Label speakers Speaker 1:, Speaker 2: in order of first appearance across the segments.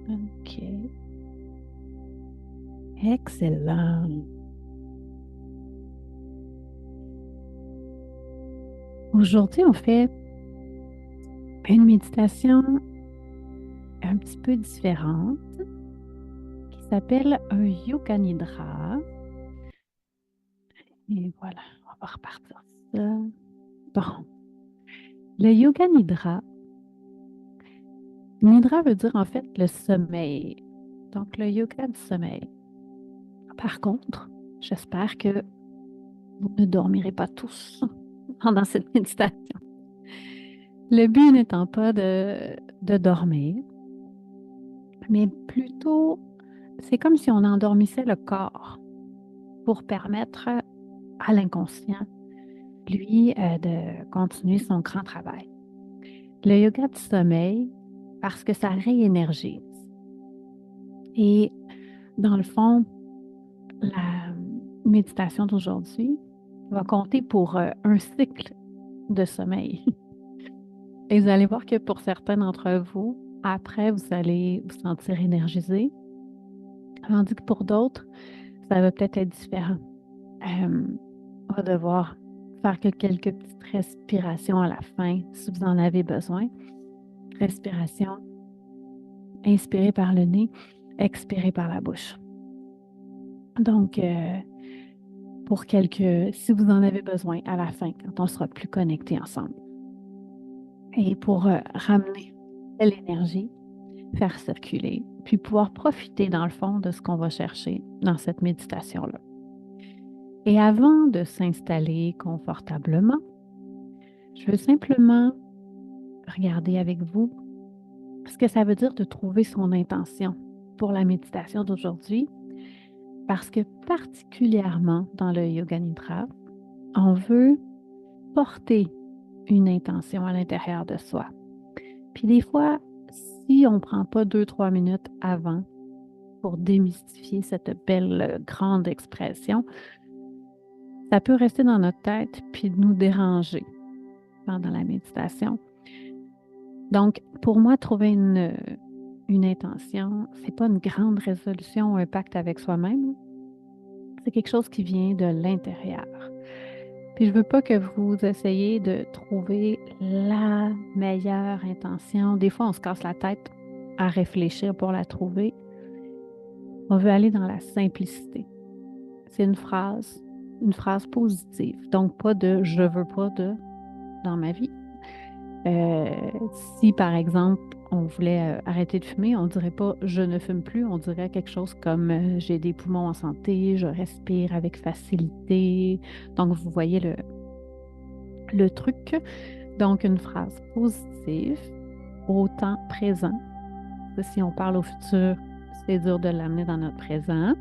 Speaker 1: OK. Excellent. Aujourd'hui, on fait une méditation un petit peu différente qui s'appelle un Yoga Nidra. Et voilà, on va repartir ça. Bon, le Yoga Nidra. Nidra veut dire en fait le sommeil. Donc, le yoga du sommeil. Par contre, j'espère que vous ne dormirez pas tous pendant cette méditation. Le but n'étant pas de dormir, mais plutôt, c'est comme si on endormissait le corps pour permettre à l'inconscient, lui, de continuer son grand travail. Le yoga du sommeil, parce que ça réénergise. Et dans le fond, la méditation d'aujourd'hui va compter pour un cycle de sommeil. Et vous allez voir que pour certains d'entre vous, après, vous allez vous sentir énergisé, tandis que pour d'autres, ça va peut-être être différent. On va devoir faire que quelques petites respirations à la fin, si vous en avez besoin. Respiration, inspirez par le nez, expirez par la bouche. Donc, si vous en avez besoin à la fin, quand on sera plus connectés ensemble. Et pour ramener l'énergie, faire circuler, puis pouvoir profiter dans le fond de ce qu'on va chercher dans cette méditation-là. Et avant de s'installer confortablement, je veux simplement regarder avec vous ce que ça veut dire de trouver son intention pour la méditation d'aujourd'hui, parce que particulièrement dans le Yoga Nidra, on veut porter une intention à l'intérieur de soi. Puis des fois, si on ne prend pas 2-3 minutes avant pour démystifier cette belle grande expression, ça peut rester dans notre tête puis nous déranger pendant la méditation. Donc, pour moi, trouver une intention, c'est pas une grande résolution ou un pacte avec soi-même. C'est quelque chose qui vient de l'intérieur. Puis je veux pas que vous essayiez de trouver la meilleure intention. Des fois, on se casse la tête à réfléchir pour la trouver. On veut aller dans la simplicité. C'est une phrase positive. Donc, pas de je veux pas de dans ma vie. Euh, Si, par exemple, on voulait arrêter de fumer, on ne dirait pas je ne fume plus, on dirait quelque chose comme j'ai des poumons en santé, je respire avec facilité. Donc, vous voyez le truc. Donc, une phrase positive au temps présent. Si on parle au futur, c'est dur de l'amener dans notre présent.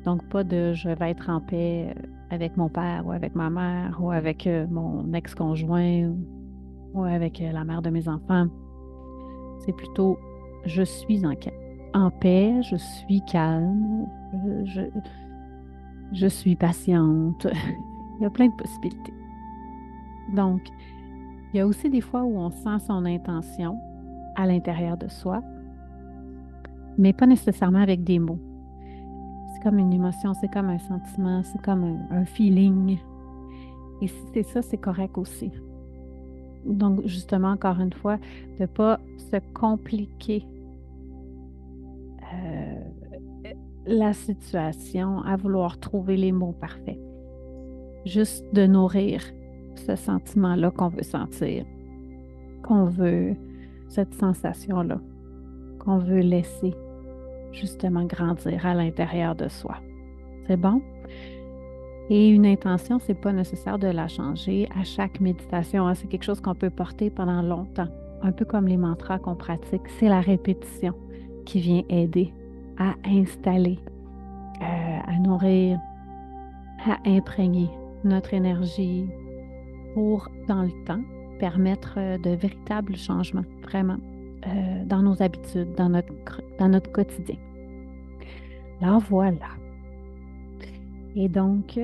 Speaker 1: Donc, pas de je vais être en paix avec mon père ou avec ma mère ou avec mon ex-conjoint ou avec la mère de mes enfants. C'est plutôt je suis en paix, je suis calme, je suis patiente. Il y a plein de possibilités. Donc, il y a aussi des fois où on sent son intention à l'intérieur de soi, mais pas nécessairement avec des mots. C'est comme une émotion, c'est comme un sentiment, c'est comme un feeling. Et si c'est ça, c'est correct aussi. Donc, justement, encore une fois, de ne pas se compliquer euh, la situation à vouloir trouver les mots parfaits. Juste de nourrir ce sentiment-là qu'on veut sentir, qu'on veut, cette sensation-là, qu'on veut laisser justement grandir à l'intérieur de soi. C'est bon? Et une intention, c'est pas nécessaire de la changer à chaque méditation, hein. C'est quelque chose qu'on peut porter pendant longtemps. Un peu comme les mantras qu'on pratique. C'est la répétition qui vient aider à installer, à nourrir, à imprégner notre énergie pour, dans le temps, permettre de véritables changements, vraiment, dans nos habitudes, dans notre quotidien. Alors voilà. Et donc,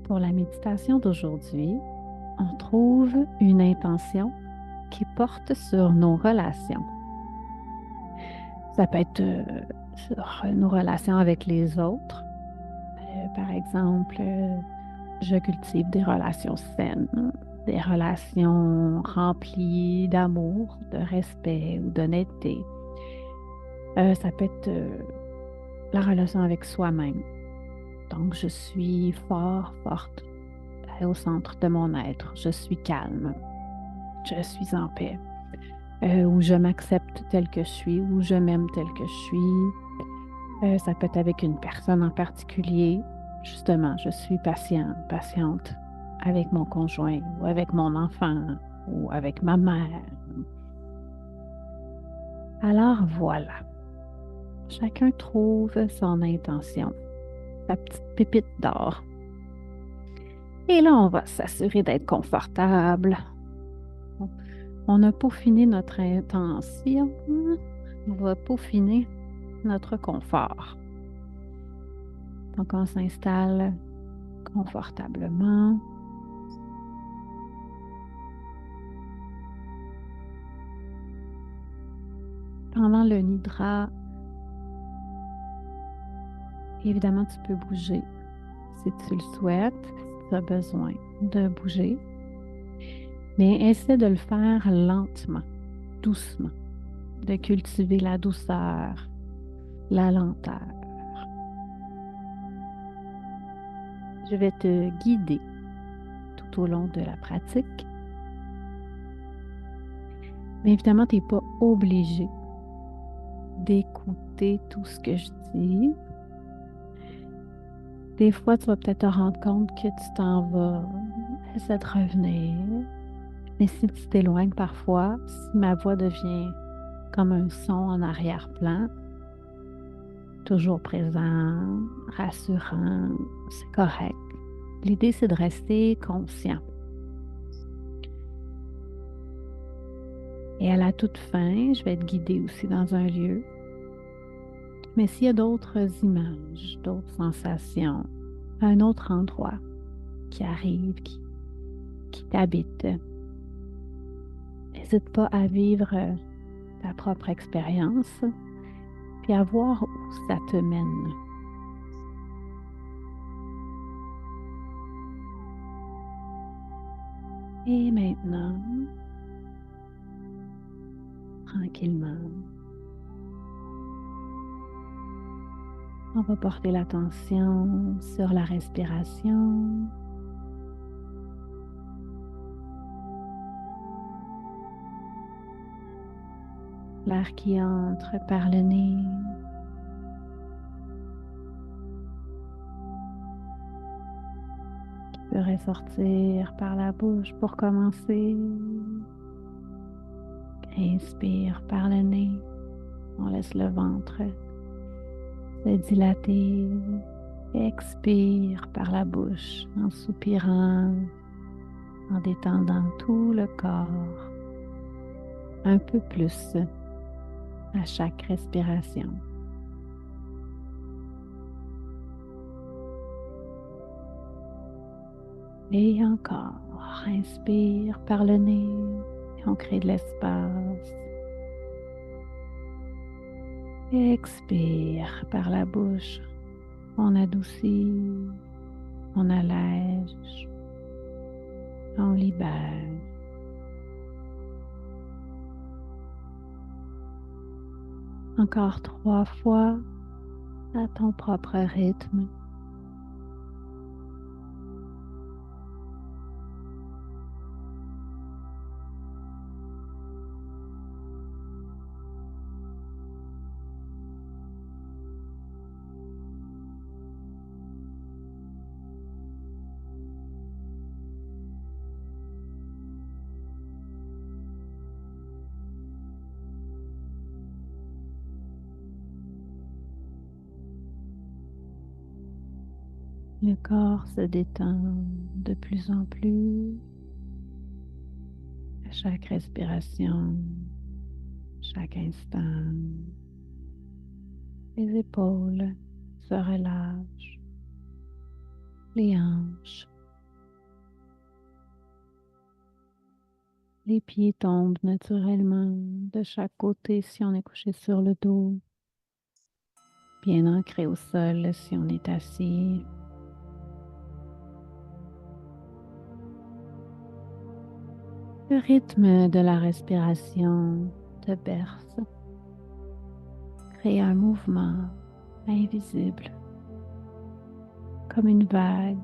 Speaker 1: pour la méditation d'aujourd'hui, on trouve une intention qui porte sur nos relations. Ça peut être sur nos relations avec les autres. Par exemple, je cultive des relations saines, des relations remplies d'amour, de respect ou d'honnêteté. Ça peut être la relation avec soi-même. Donc, je suis forte au centre de mon être. Je suis calme. Je suis en paix. Où je m'accepte tel que je suis, où je m'aime tel que je suis. Ça peut être avec une personne en particulier. Justement, je suis patiente avec mon conjoint ou avec mon enfant ou avec ma mère. Alors voilà, chacun trouve son intention, sa petite pépite d'or. Et là, on va s'assurer d'être confortable. On a peaufiné notre intention. On va peaufiner notre confort. Donc, on s'installe confortablement. Pendant le nidra, évidemment, tu peux bouger si tu le souhaites, si tu as besoin de bouger. Mais essaie de le faire lentement, doucement, de cultiver la douceur, la lenteur. Je vais te guider tout au long de la pratique. Mais évidemment, tu n'es pas obligé d'écouter tout ce que je dis. Des fois, tu vas peut-être te rendre compte que tu t'en vas, essaie de revenir. Mais si tu t'éloignes parfois, si ma voix devient comme un son en arrière-plan, toujours présent, rassurant, c'est correct. L'idée, c'est de rester conscient. Et à la toute fin, je vais te guider aussi dans un lieu. Mais s'il y a d'autres images, d'autres sensations, à un autre endroit qui arrive, qui t'habite, n'hésite pas à vivre ta propre expérience, puis à voir où ça te mène. Et maintenant, tranquillement, on va porter l'attention sur la respiration. L'air qui entre par le nez. Qui peut ressortir par la bouche pour commencer. Inspire par le nez. On laisse le ventre se dilater. Expire par la bouche en soupirant, en détendant tout le corps un peu plus à chaque respiration. Et encore, inspire par le nez et on crée de l'espace. Expire par la bouche, on adoucit, on allège, on libère. Encore 3 fois à ton propre rythme. Le corps se détend de plus en plus à chaque respiration, chaque instant. Les épaules se relâchent, les hanches, les pieds tombent naturellement de chaque côté si on est couché sur le dos. bien ancré au sol si on est assis. Le rythme de la respiration te berce, crée un mouvement invisible, comme une vague.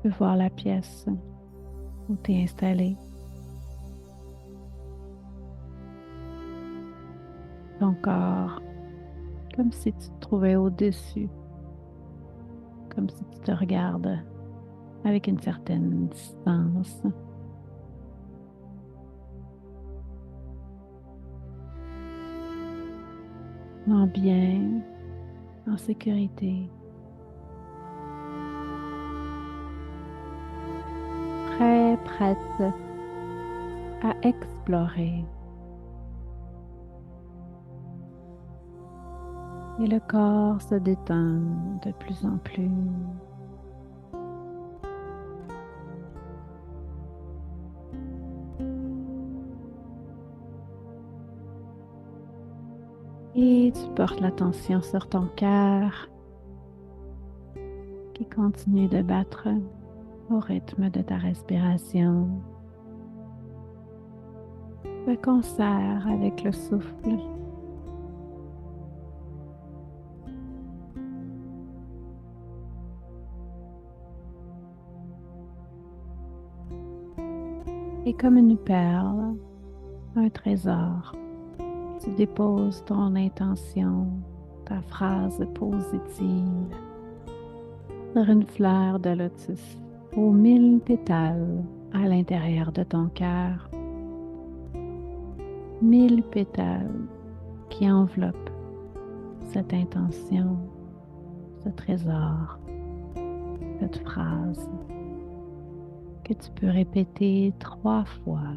Speaker 1: Tu peux voir la pièce où tu es installé. Ton corps, comme si tu te trouvais au-dessus, comme si tu te regardes avec une certaine distance. En bien, en sécurité, prête à explorer. Et le corps se détend de plus en plus. Et tu portes l'attention sur ton cœur qui continue de battre au rythme de ta respiration. De concert avec le souffle. Et comme une perle, un trésor, tu déposes ton intention, ta phrase positive sur une fleur de lotus aux 1000 pétales à l'intérieur de ton cœur. 1000 pétales qui enveloppent cette intention, ce trésor, cette phrase que tu peux répéter 3 fois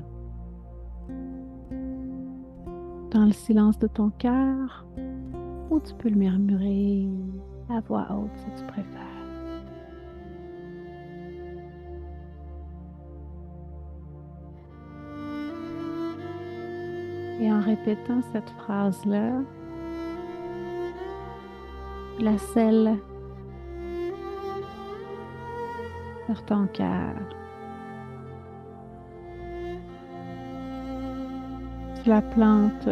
Speaker 1: dans le silence de ton cœur ou tu peux le murmurer à voix haute si tu préfères. Et en répétant cette phrase-là, la scelle sur ton cœur. Tu la plantes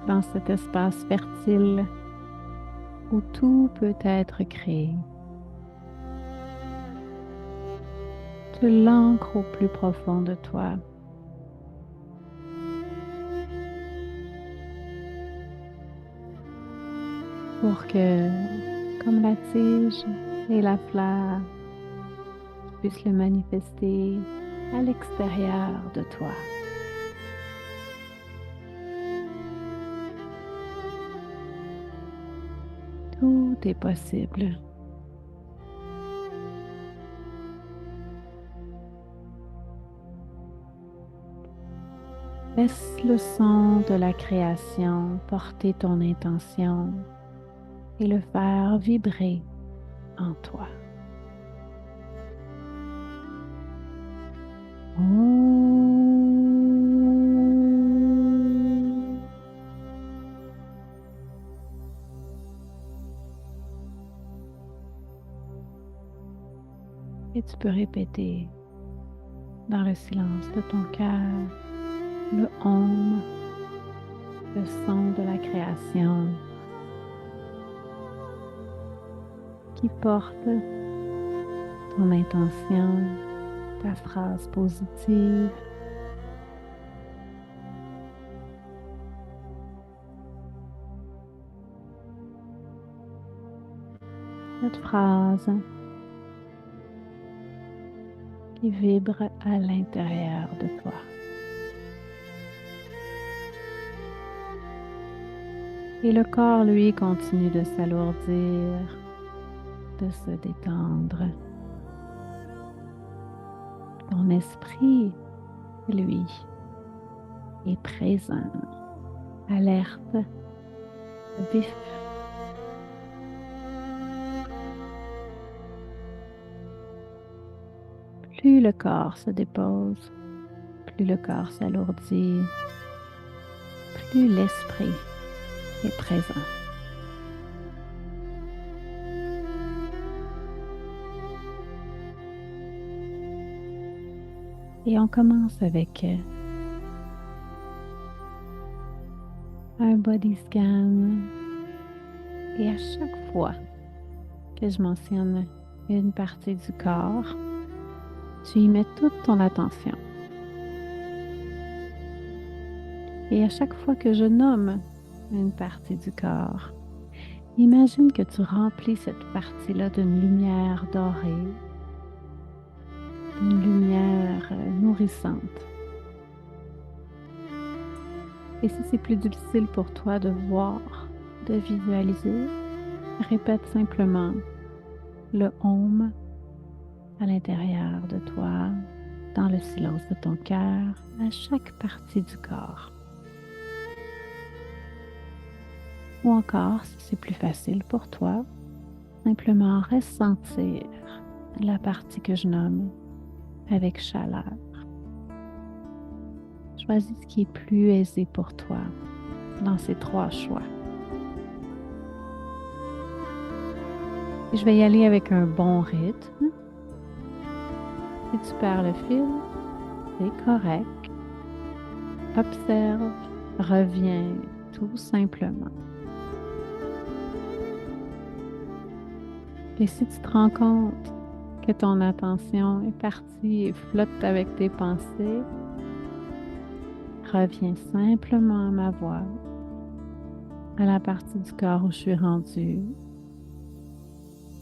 Speaker 1: dans cet espace fertile où tout peut être créé. Tu l'ancres au plus profond de toi. Pour que, comme la tige et la fleur, tu puisses le manifester à l'extérieur de toi. Tout est possible. Laisse le son de la création porter ton intention et le faire vibrer en toi. Et tu peux répéter dans le silence de ton cœur le Om, le son de la création qui porte ton intention, ta phrase positive. Cette phrase qui vibre à l'intérieur de toi. Et le corps, lui, continue de s'alourdir, de se détendre. Ton esprit, lui, est présent, alerte, vif. Plus le corps se dépose, plus le corps s'alourdit, plus l'esprit est présent. Et on commence avec un body scan. Et à chaque fois que je mentionne une partie du corps, tu y mets toute ton attention. Et à chaque fois que je nomme une partie du corps, imagine que tu remplis cette partie-là d'une lumière dorée, d'une lumière nourrissante. Et si c'est plus difficile pour toi de voir, de visualiser, répète simplement le Om à l'intérieur de toi, dans le silence de ton cœur, à chaque partie du corps. Ou encore, si c'est plus facile pour toi, simplement ressentir la partie que je nomme avec chaleur. Choisis ce qui est plus aisé pour toi dans ces 3 choix. Et je vais y aller avec un bon rythme. Si tu perds le fil, c'est correct. Observe, reviens tout simplement. Et si tu te rends compte que ton attention est partie et flotte avec tes pensées, reviens simplement à ma voix, à la partie du corps où je suis rendue.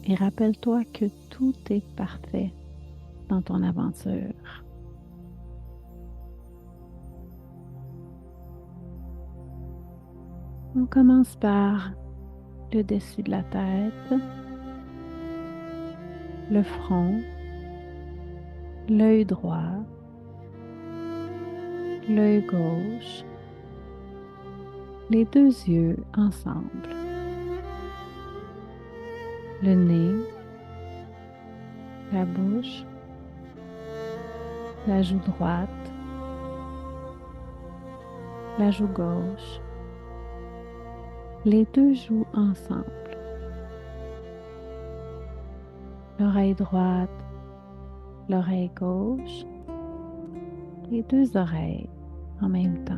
Speaker 1: Et rappelle-toi que tout est parfait dans ton aventure. On commence par le dessus de la tête, le front, l'œil droit, l'œil gauche, les 2 yeux ensemble, le nez, la bouche, la joue droite, la joue gauche, les 2 joues ensemble, l'oreille droite, l'oreille gauche, les 2 oreilles en même temps.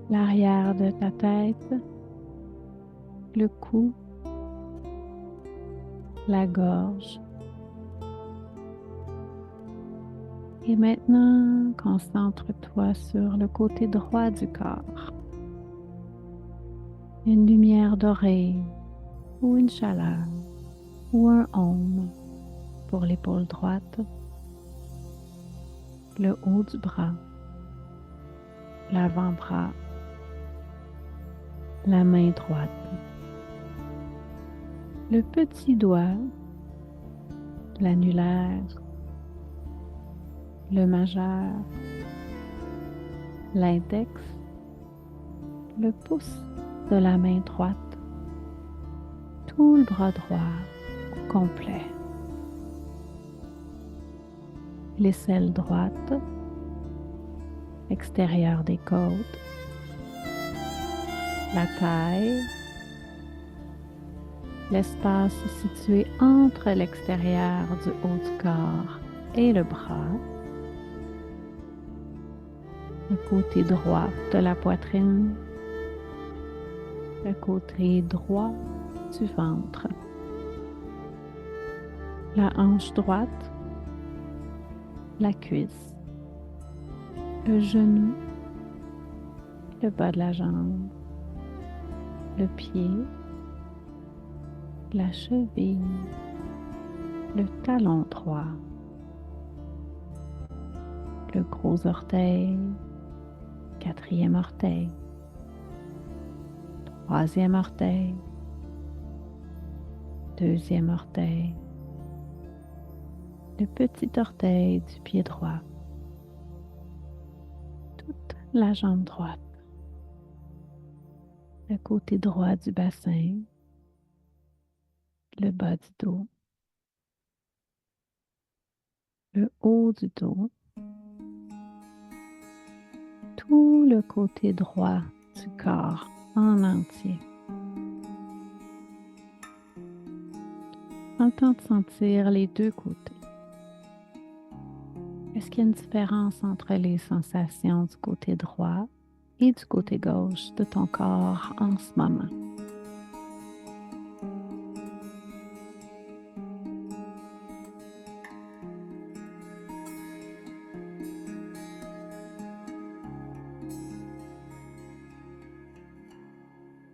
Speaker 1: L'arrière de ta tête, le cou, la gorge. Et maintenant, concentre-toi sur le côté droit du corps. Une lumière dorée ou une chaleur ou un Om pour l'épaule droite, le haut du bras, l'avant-bras, la main droite, le petit doigt, l'annulaire, le majeur, l'index, le pouce de la main droite, tout le bras droit au complet, l'aisselle droite, extérieur des côtes, la taille, l'espace situé entre l'extérieur du haut du corps et le bras, le côté droit de la poitrine, le côté droit du ventre, la hanche droite, la cuisse, le genou, le bas de la jambe, le pied, la cheville, le talon droit, le gros orteil, 4e orteil, 3e orteil, 2e orteil, le petit orteil du pied droit, toute la jambe droite, le côté droit du bassin, le bas du dos, le haut du dos, tout le côté droit du corps en entier. Prends le temps de sentir les deux côtés. Est-ce qu'il y a une différence entre les sensations du côté droit et du côté gauche de ton corps en ce moment?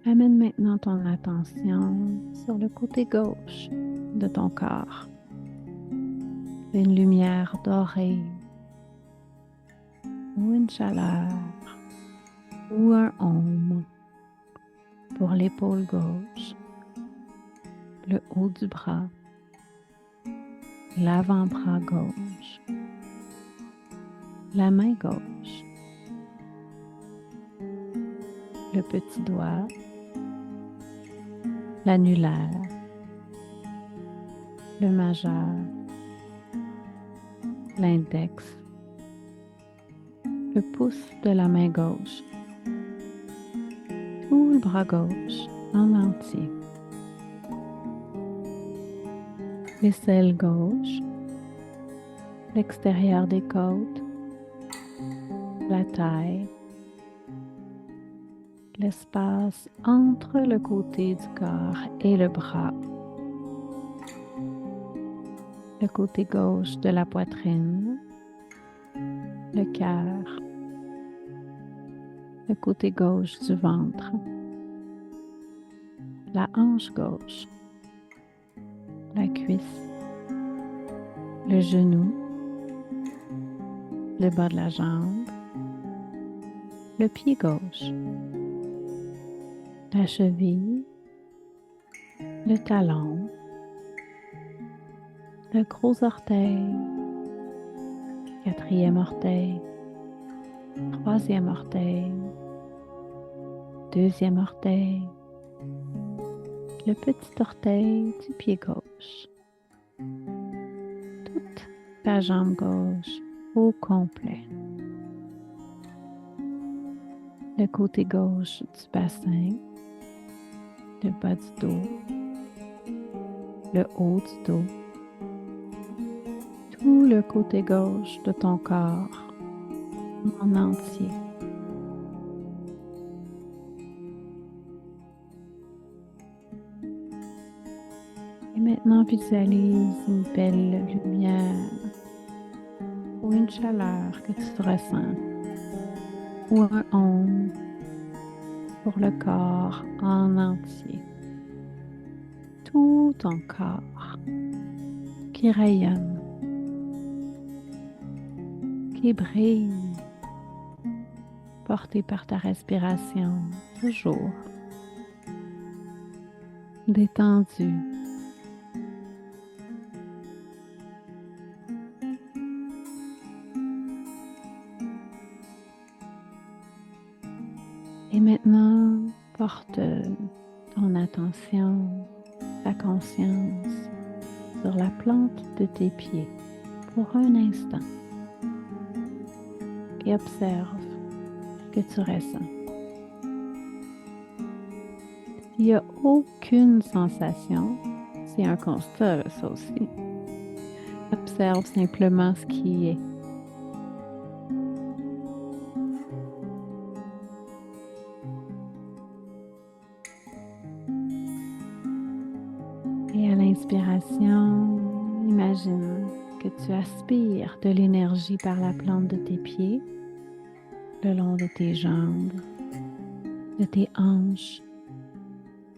Speaker 1: Amène maintenant ton attention sur le côté gauche de ton corps. Une lumière dorée ou une chaleur ou un aume pour l'épaule gauche, le haut du bras, l'avant-bras gauche, la main gauche, le petit doigt, l'annulaire, le majeur, l'index, le pouce de la main gauche, tout le bras gauche en entier, l'aisselle gauche, l'extérieur des côtes, la taille, l'espace entre le côté du corps et le bras, le côté gauche de la poitrine, le cœur, le côté gauche du ventre, la hanche gauche, la cuisse, le genou, le bas de la jambe, le pied gauche, la cheville, le talon, le gros orteil, quatrième orteil, troisième orteil, deuxième orteil, le petit orteil du pied gauche, toute la jambe gauche au complet, le côté gauche du bassin, le bas du dos, le haut du dos, tout le côté gauche de ton corps en entier. Et maintenant, visualise une belle lumière ou une chaleur que tu ressens ou un aume pour le corps en entier. Tout ton corps qui rayonne, qui brille, porté par ta respiration toujours détendu. Et maintenant, porte ton attention, ta conscience sur la plante de tes pieds pour un instant et observe ce que tu ressens. S'il n'y a aucune sensation, c'est un constat, là, ça aussi. Observe simplement ce qui est. Et à l'inspiration, imagine que tu aspires de l'énergie par la plante de tes pieds, le long de tes jambes, de tes hanches,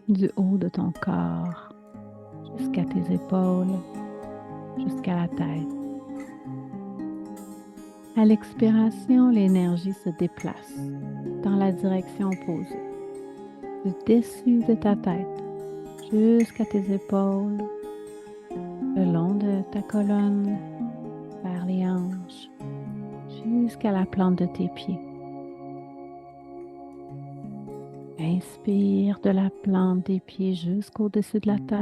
Speaker 1: du haut de ton corps, jusqu'à tes épaules, jusqu'à la tête. À l'expiration, l'énergie se déplace dans la direction opposée, du dessus de ta tête jusqu'à tes épaules, le long de ta colonne, vers les hanches, jusqu'à la plante de tes pieds. Inspire de la plante des pieds jusqu'au-dessus de la tête.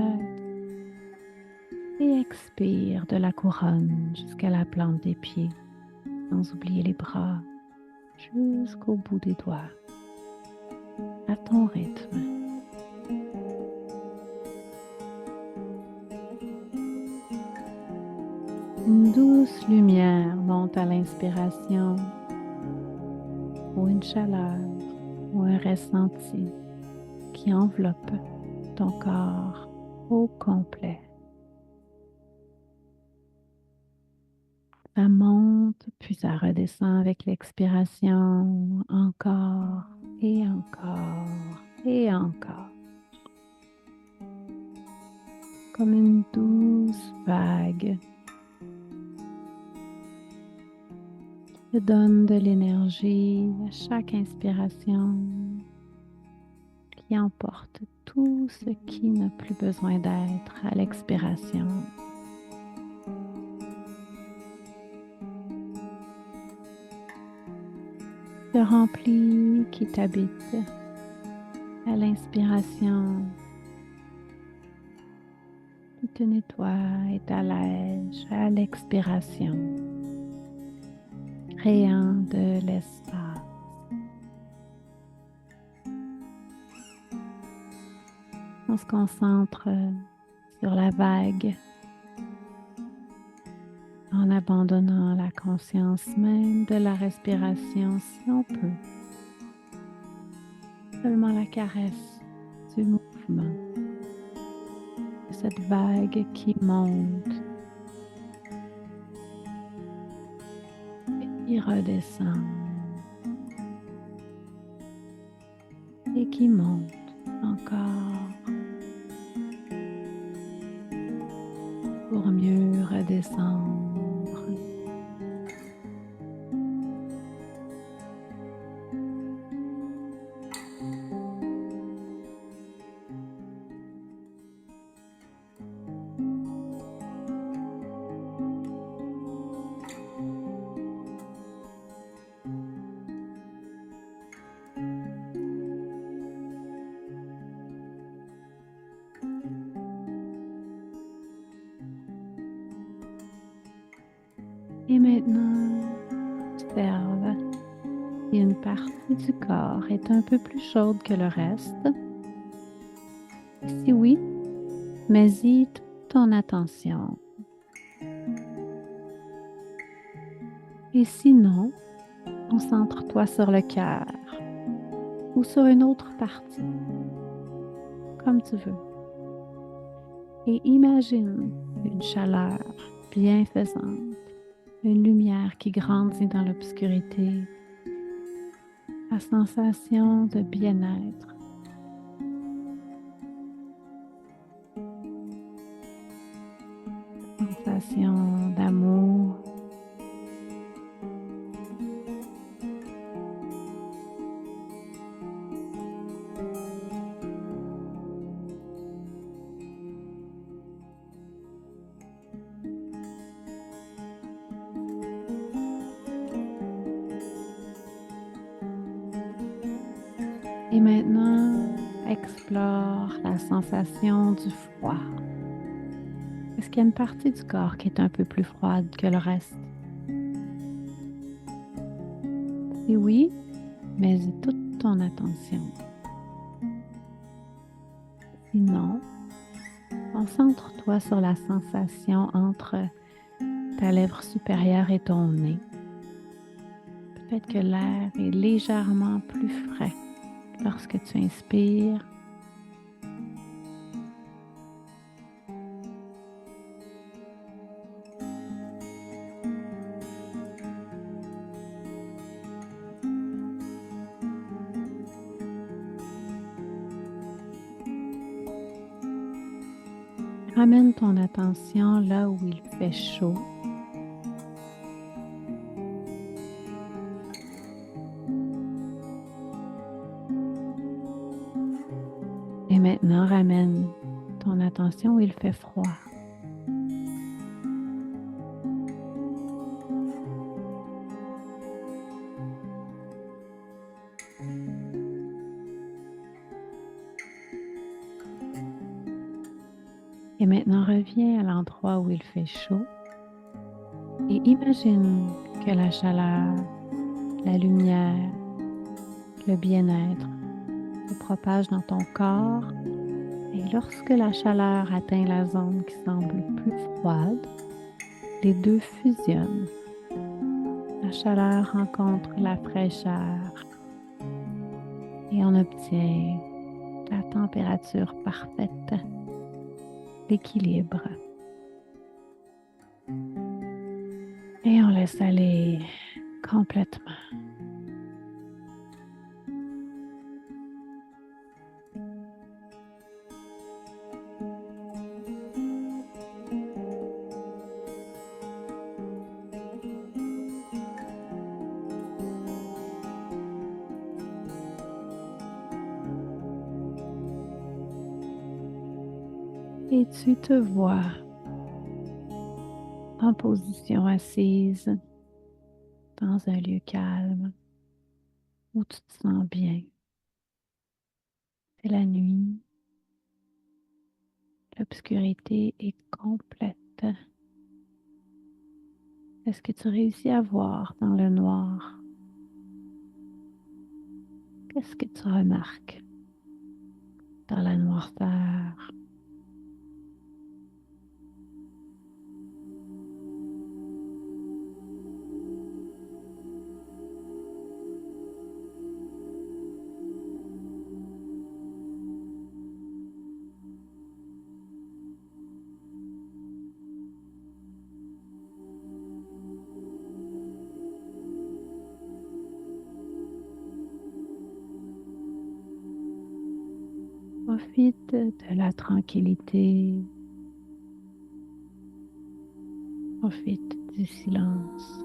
Speaker 1: Et expire de la couronne jusqu'à la plante des pieds, sans oublier les bras, jusqu'au bout des doigts, à ton rythme. Une douce lumière monte à l'inspiration, ou une chaleur, ou un ressenti qui enveloppe ton corps au complet. Ça monte, puis ça redescend avec l'expiration, encore et encore et encore. Comme une douce vague qui te donne de l'énergie à chaque inspiration, qui emporte tout ce qui n'a plus besoin d'être à l'expiration. Te remplit, qui t'habite à l'inspiration, qui te nettoie et t'allège à l'expiration, créant de l'espace. On se concentre sur la vague en abandonnant la conscience même de la respiration si on peut. Seulement la caresse du mouvement, de cette vague qui monte et qui redescend et qui monte encore pour mieux redescendre. Et maintenant, observe si une partie du corps est un peu plus chaude que le reste. Et si oui, mets-y toute ton attention. Et sinon, concentre-toi sur le cœur ou sur une autre partie, comme tu veux. Et imagine une chaleur bienfaisante, une lumière qui grandit dans l'obscurité, la sensation de bien-être. Sensation d'amour. Et maintenant, explore la sensation du froid. Est-ce qu'il y a une partie du corps qui est un peu plus froide que le reste? Si oui, mets-y toute ton attention. Sinon, concentre-toi sur la sensation entre ta lèvre supérieure et ton nez. Peut-être que l'air est légèrement plus frais lorsque tu inspires. Ramène ton attention là où il fait chaud. Et maintenant, ramène ton attention où il fait froid. Et maintenant, reviens à l'endroit où il fait chaud et imagine que la chaleur, la lumière, le bien-être se propagent dans ton corps. Et lorsque la chaleur atteint la zone qui semble plus froide, les deux fusionnent. La chaleur rencontre la fraîcheur et on obtient la température parfaite, l'équilibre. Et on laisse aller complètement. Et tu te vois en position assise dans un lieu calme où tu te sens bien. C'est la nuit, l'obscurité est complète. Est-ce que tu réussis à voir dans le noir? Qu'est-ce que tu remarques dans la noirceur? Profite de la tranquillité, profite du silence.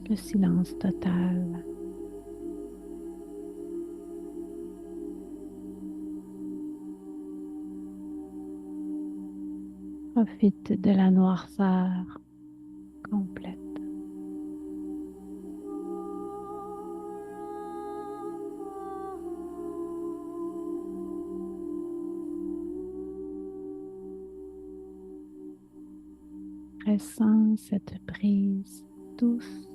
Speaker 1: Le silence total. Profite de la noirceur complète. Ressens cette brise douce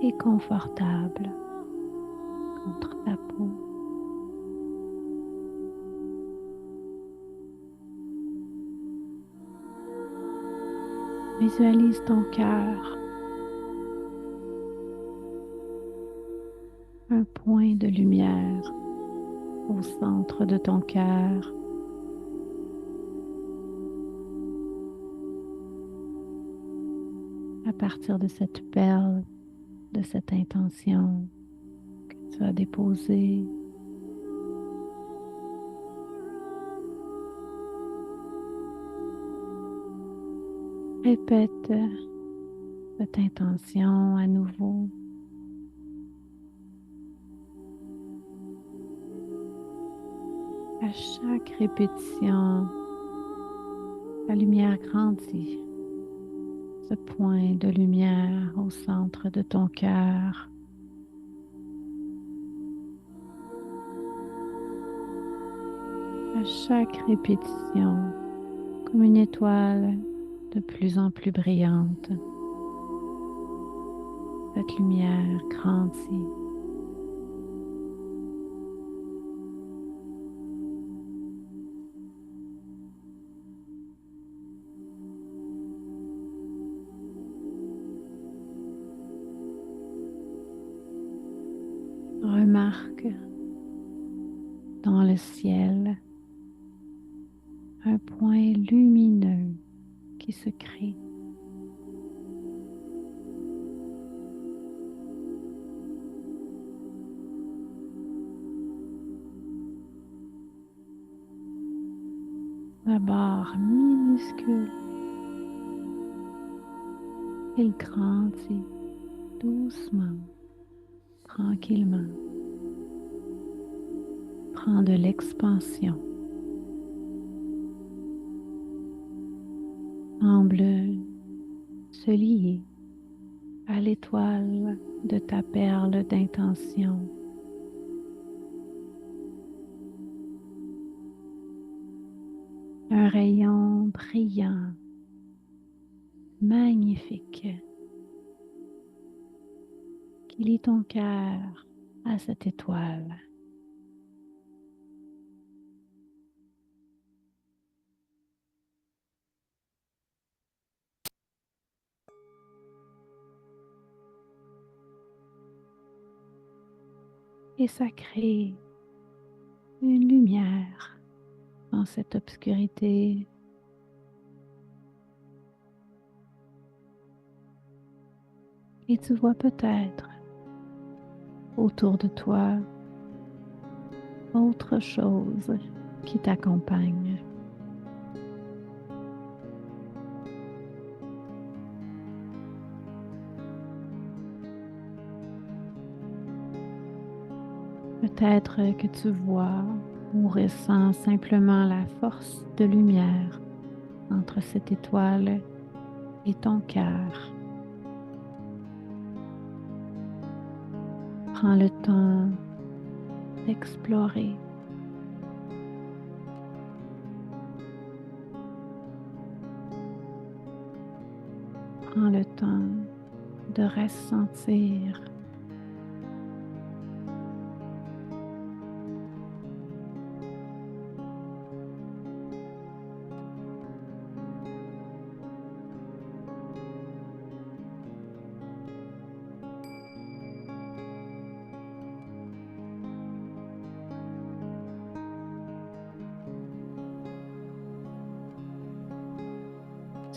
Speaker 1: et confortable contre ta peau. Visualise ton cœur, un point de lumière au centre de ton cœur. À partir de cette perle, de cette intention que tu as déposée, répète cette intention à nouveau. À chaque répétition, la lumière grandit. Ce point de lumière au centre de ton cœur. À chaque répétition, comme une étoile de plus en plus brillante, cette lumière grandit. Remarque dans le ciel un point lumineux qui se crée. D'abord minuscule, il grandit doucement, tranquillement. Prend de l'expansion. Semble se lier à l'étoile de ta perle d'intention. Un rayon brillant, magnifique, qui lie ton cœur à cette étoile. Et ça crée une lumière dans cette obscurité. Et tu vois peut-être autour de toi autre chose qui t'accompagne. Peut-être que tu vois ou ressens simplement la force de lumière entre cette étoile et ton cœur. Prends le temps d'explorer. Prends le temps de ressentir.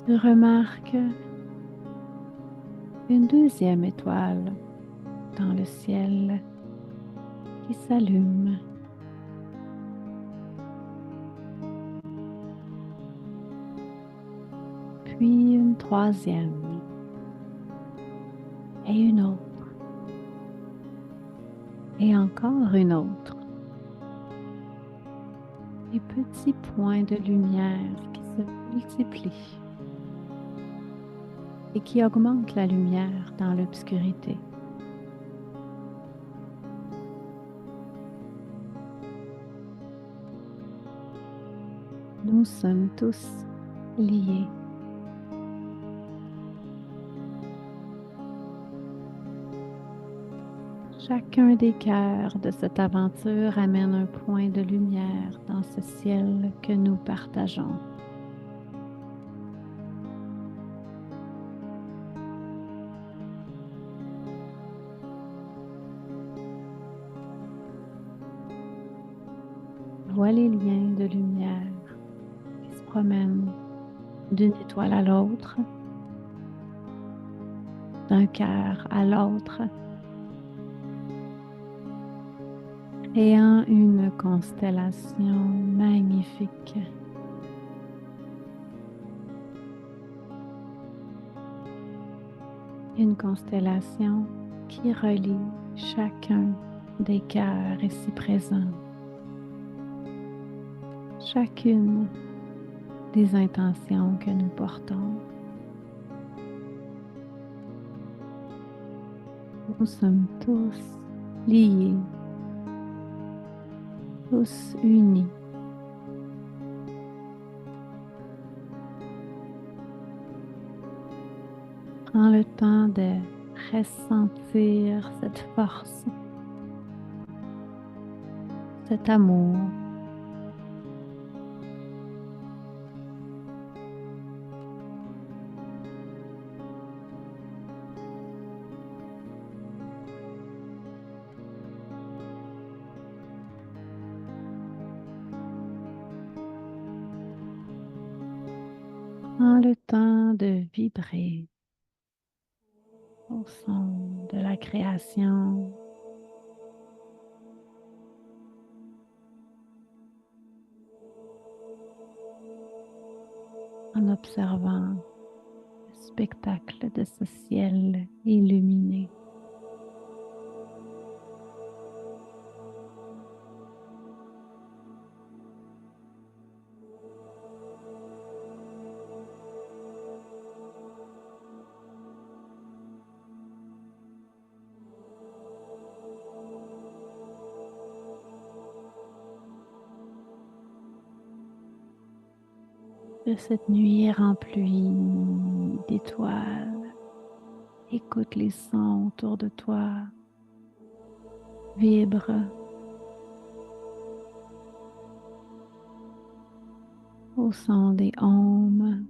Speaker 1: Tu remarques une deuxième étoile dans le ciel qui s'allume. Puis une troisième et une autre et encore une autre. Des petits points de lumière qui se multiplient et qui augmentent la lumière dans l'obscurité. Nous sommes tous liés. Chacun des cœurs de cette aventure amène un point de lumière dans ce ciel que nous partageons. Vois les liens de lumière qui se promènent d'une étoile à l'autre, d'un cœur à l'autre, créant une constellation magnifique. Une constellation qui relie chacun des cœurs ici présents, chacune des intentions que nous portons. Nous sommes tous liés, tous unis. Prends le temps de ressentir cette force, cet amour. Prends le temps de vibrer au son de la création. En observant le spectacle de ce ciel illuminé. de cette nuit remplie d'étoiles. Écoute les sons autour de toi. Vibre au son des ohms.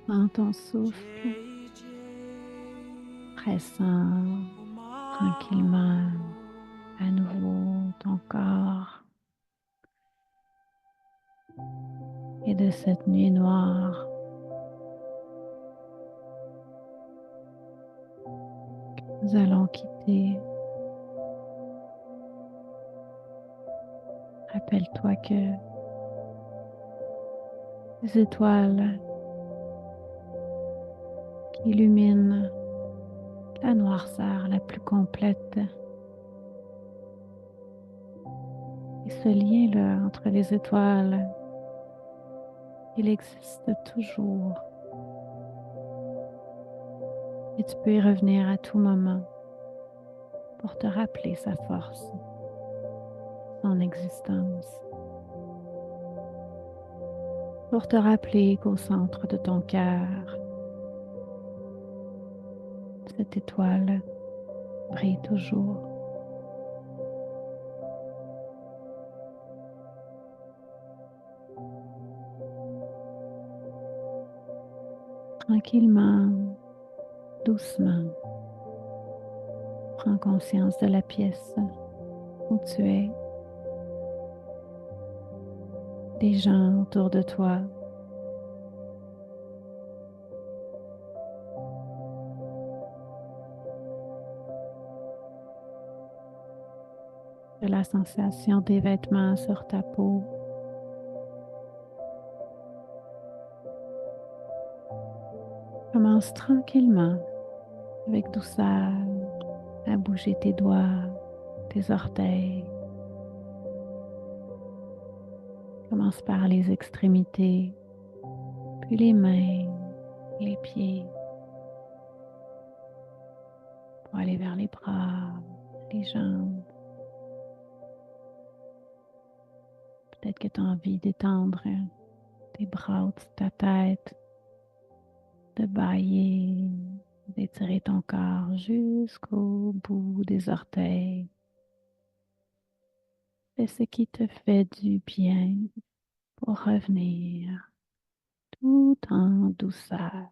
Speaker 1: Dans ton souffle, pressant tranquillement à nouveau ton corps et de cette nuit noire, nous allons quitter. Rappelle-toi que les étoiles qui illuminent la noirceur la plus complète et ce lien-là entre les étoiles, il existe toujours et tu peux y revenir à tout moment pour te rappeler sa force, son existence, pour te rappeler qu'au centre de ton cœur, cette étoile brille toujours. Tranquillement, doucement, prends conscience de la pièce où tu es, des gens autour de toi, de la sensation des vêtements sur ta peau. Commence tranquillement, avec douceur, à bouger tes doigts, tes orteils. Commence par les extrémités, puis les mains, les pieds, pour aller vers les bras, les jambes. Peut-être que tu as envie d'étendre tes bras au-dessus de ta tête, de bâiller, d'étirer ton corps jusqu'au bout des orteils. Fais ce qui te fait du bien pour revenir tout en douceur.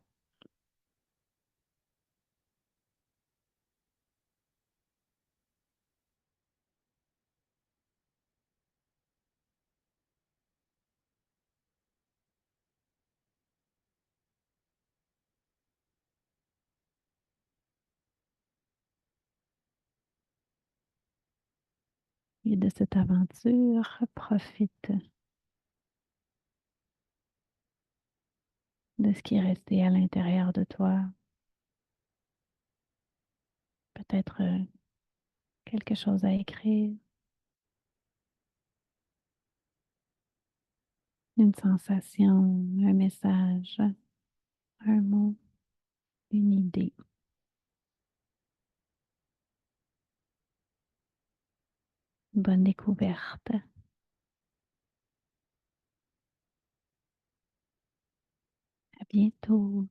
Speaker 1: Et de cette aventure, profite de ce qui est resté à l'intérieur de toi. Peut-être quelque chose à écrire, une sensation, un message, un mot, une idée. Bonne découverte. À bientôt.